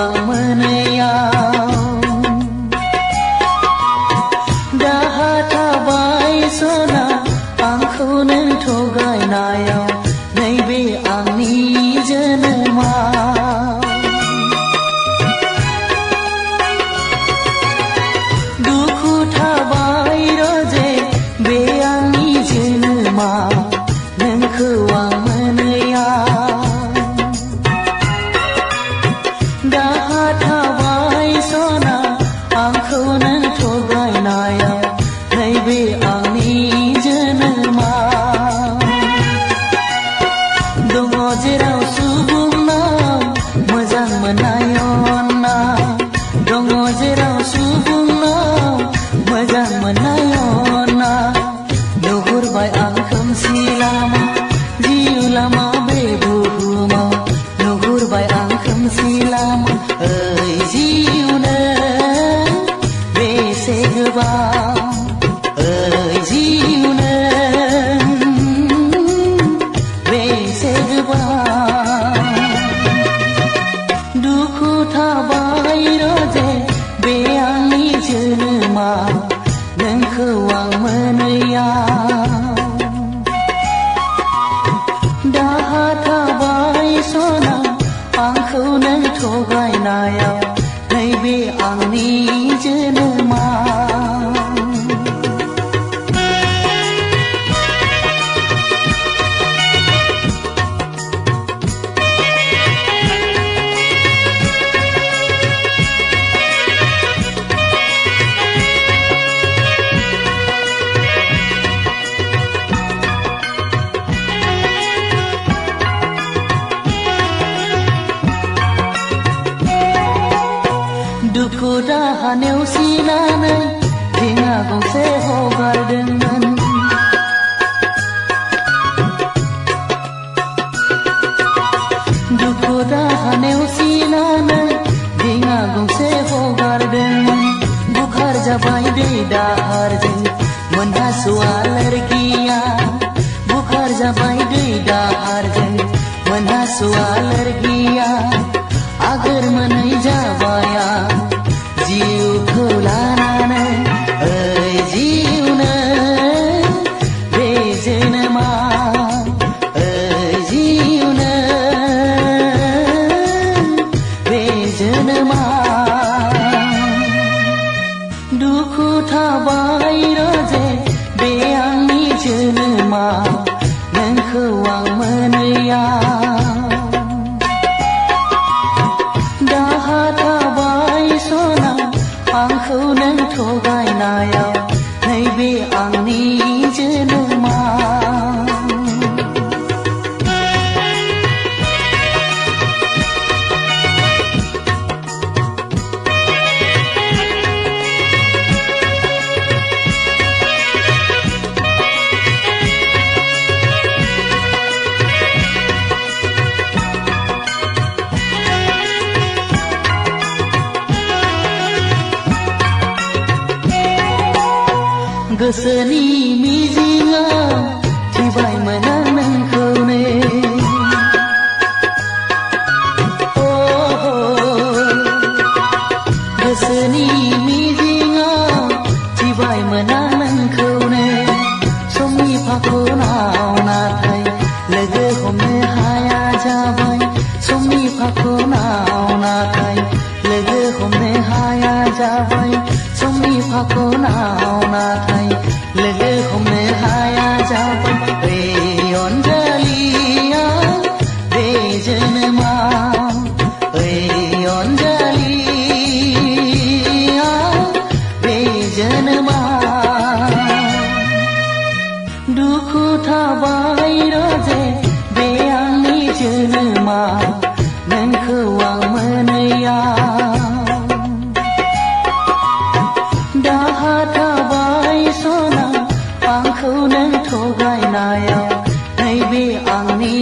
आं मोनैयाव दाहा थाबाय सना आंखौ नों थगायनायाव नैबे आंनि जोनोमाव दुखु थाबाय रजे बे आंनि जोनोमाव नोंखौ आं मोनैयाव दाहा थाबाय सना आंखौ नों थगायनायाव नैबे आंनि जोनोमाव दङ जेराव सुबुंनाव मोजां मोननाय अननाय दङ जेराव सुबुंनाव मोजां मोननाय अननाय नुहुरबाय आं खोमसि लामा जिउ लामा बे बुहुमाव नुहुरबाय आं खोमसि लामा ओइ जिउ नों बेसे गोबाव ओइ जिउ नों बेसे गोबाव दुखु थाबाय रजे बे आंनि जोनोमाव नोंखौ आं मोनैयाव दाहा थाबाय सना आंखौ नों थगायनायाव नैबे आंनि जोनोमाव दुखु दाहा नेवसिनानै दिङा गंसे हगारदोंमोन दुखु दाहा नेवसिनानै दिङा गंसे हगारदोंमोन बुखार जाबाय दै दाहारजों मोनहास'आ लोरगिया बुखार जाबाय दै दाहारजों मोनहास'आ लोरगिया आगोर मोनै जाबाय आं जिउखौ लानानै ओइ जिउ नों बे जोनोमाव ओइ जिउ नों बे जोनोमाव दुखु थाबाय रजे बे आंनि जोनोमाव नोंखौ आं मोनैयाव दाहा थाबाय सना आंखौ नों थगायनायाव नैबे आंनि जोनोमाव गोसोनि मिजिङाव थिबायमोन आं नोंखौनो गोसोनि मिजिङाव थिबायमोन आं नोंखौनो समनि फाखनाव नाथाय लोगो हमनो हाया जाबाय समनि फाखनाव नाथाय लोगो हमनो हाया जाबाय समनि फाखनाव नाथाय लोगो हमनो हाया जाबाय बे अनजालिया बे जोनोमाव बे अनजालिया बे जोनोमाव दुखु थाबाय रजे बे आंनि जोनोमाव नोंखौ आं मोनैयाव दाहा थाबाय सना आंखौ नों थगायनायाव नैबे आंनि